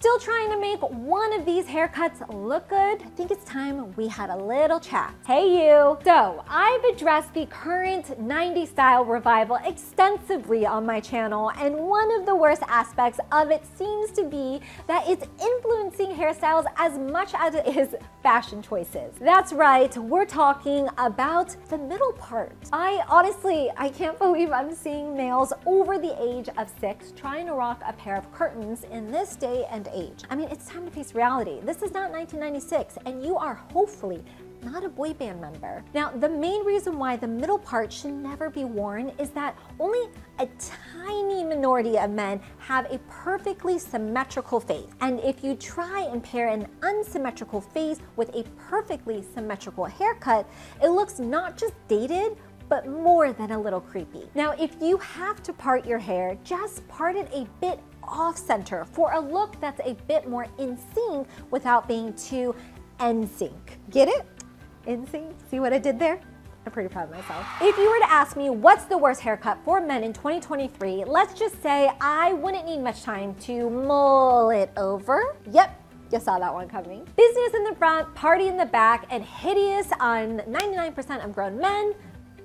Still trying to make one of these haircuts look good? I think it's time we had a little chat. Hey you! So, I've addressed the current 90s style revival extensively on my channel, and one of the worst aspects of it seems to be that it's influencing hairstyles as much as it is fashion choices. That's right, we're talking about the middle part. I can't believe I'm seeing males over the age of 6 trying to rock a pair of curtains in this day and age. I mean, it's time to face reality. This is not 1996, and you are hopefully not a boy band member. Now, the main reason why the middle part should never be worn is that only a tiny minority of men have a perfectly symmetrical face. And if you try and pair an unsymmetrical face with a perfectly symmetrical haircut, it looks not just dated, but more than a little creepy. Now, if you have to part your hair, just part it a bit off center for a look that's a bit more in sync without being too in sync. Get it? In sync? See what I did there? I'm pretty proud of myself. If you were to ask me what's the worst haircut for men in 2023, let's just say I wouldn't need much time to mull it over. Yep. You saw that one coming. Business in the front, party in the back, and hideous on 99% of grown men.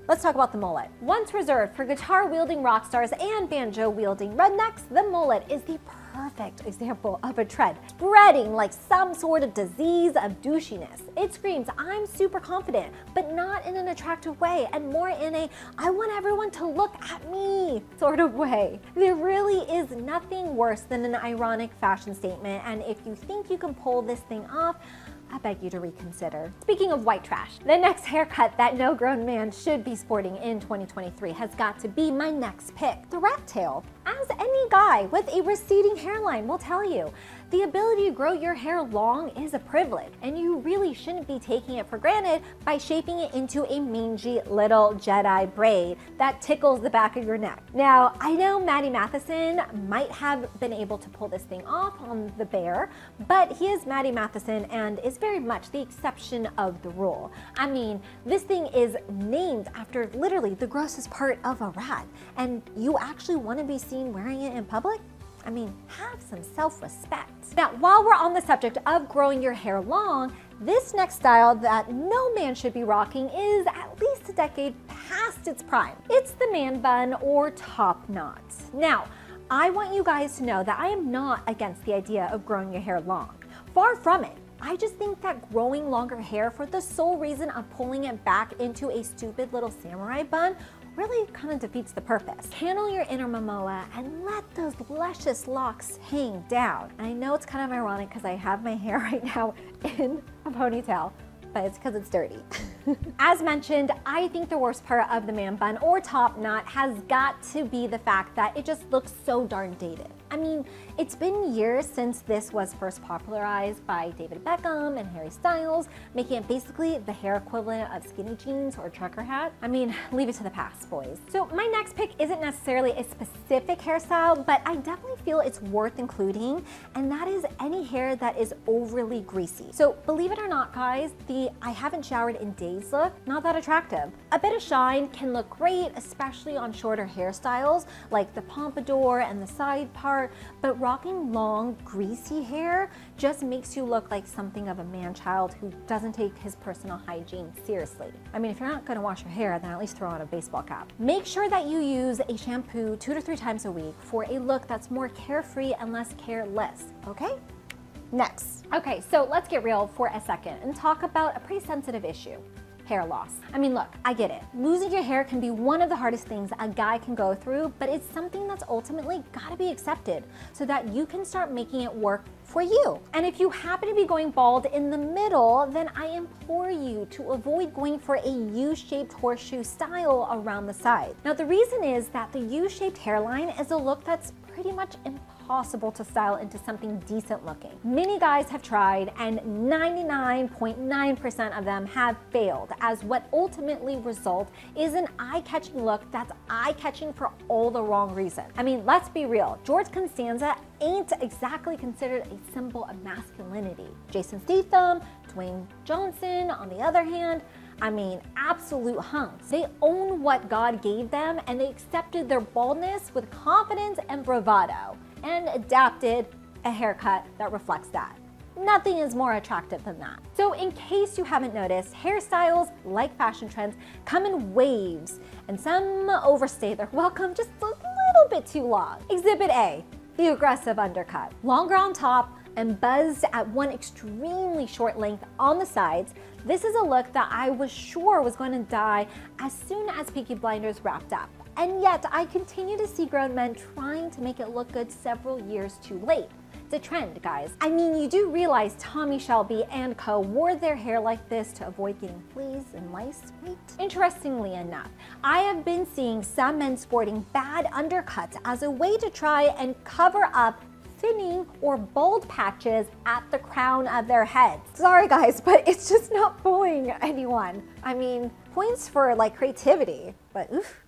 Let's talk about the mullet. Once reserved for guitar-wielding rock stars and banjo-wielding rednecks, the mullet is the perfect example of a trend, spreading like some sort of disease of douchiness. It screams, I'm super confident, but not in an attractive way, and more in a, I want everyone to look at me sort of way. There really is nothing worse than an ironic fashion statement, and if you think you can pull this thing off, I beg you to reconsider. Speaking of white trash, the next haircut that no grown man should be sporting in 2023 has got to be my next pick, the rat tail. As any guy with a receding hairline will tell you, the ability to grow your hair long is a privilege, and you really shouldn't be taking it for granted by shaping it into a mangy little Jedi braid that tickles the back of your neck. Now, I know Maddie Matheson might have been able to pull this thing off on the bear, but he is Maddie Matheson and is very much the exception of the rule. I mean, this thing is named after literally the grossest part of a rat, and you actually want to be seen wearing it in public? I mean, have some self-respect. Now, while we're on the subject of growing your hair long, this next style that no man should be rocking is at least a decade past its prime. It's the man bun or top knot. Now, I want you guys to know that I am not against the idea of growing your hair long. Far from it. I just think that growing longer hair for the sole reason of pulling it back into a stupid little samurai bun really kind of defeats the purpose. Channel your inner Momoa and let those luscious locks hang down. And I know it's kind of ironic because I have my hair right now in a ponytail, but it's because it's dirty. As mentioned, I think the worst part of the man bun or top knot has got to be the fact that it just looks so darn dated. I mean, it's been years since this was first popularized by David Beckham and Hairstyles, making it basically the hair equivalent of skinny jeans or trucker hat. I mean, leave it to the past, boys. So my next pick isn't necessarily a specific hairstyle, but I definitely feel it's worth including, and that is any hair that is overly greasy. So believe it or not, guys, the I haven't showered in days look, not that attractive. A bit of shine can look great, especially on shorter hairstyles like the pompadour and the side part, but rocking long, greasy hair just makes you look like something of a man-child who doesn't take his personal hygiene seriously. I mean, if you're not gonna wash your hair, then at least throw on a baseball cap. Make sure that you use a shampoo 2 to 3 times a week for a look that's more carefree and less careless, okay? Next. Okay, so let's get real for a second and talk about a pretty sensitive issue. Hair loss. I mean, look, I get it. Losing your hair can be one of the hardest things a guy can go through, but it's something that's ultimately gotta be accepted so that you can start making it work for you. And if you happen to be going bald in the middle, then I implore you to avoid going for a U-shaped horseshoe style around the side. Now, the reason is that the U-shaped hairline is a look that's pretty much impossible to style into something decent looking. Many guys have tried, and 99.9% of them have failed, as what ultimately results is an eye-catching look that's eye-catching for all the wrong reasons. I mean, let's be real, George Costanza ain't exactly considered a symbol of masculinity. Jason Statham, Dwayne Johnson, on the other hand, I mean, absolute hunks. They own what God gave them, and they accepted their baldness with confidence and bravado, and adapted a haircut that reflects that. Nothing is more attractive than that. So in case you haven't noticed, hairstyles, like fashion trends, come in waves, and some overstay their welcome just a little bit too long. Exhibit A, the aggressive undercut. Longer on top and buzzed at one extremely short length on the sides, this is a look that I was sure was going to die as soon as Peaky Blinders wrapped up. And yet I continue to see grown men trying to make it look good several years too late. It's a trend, guys. I mean, you do realize Tommy Shelby and co. wore their hair like this to avoid getting fleas and lice, right? Interestingly enough, I have been seeing some men sporting bad undercuts as a way to try and cover up thinning or bald patches at the crown of their heads. Sorry guys, but it's just not fooling anyone. I mean, points for like creativity, but oof.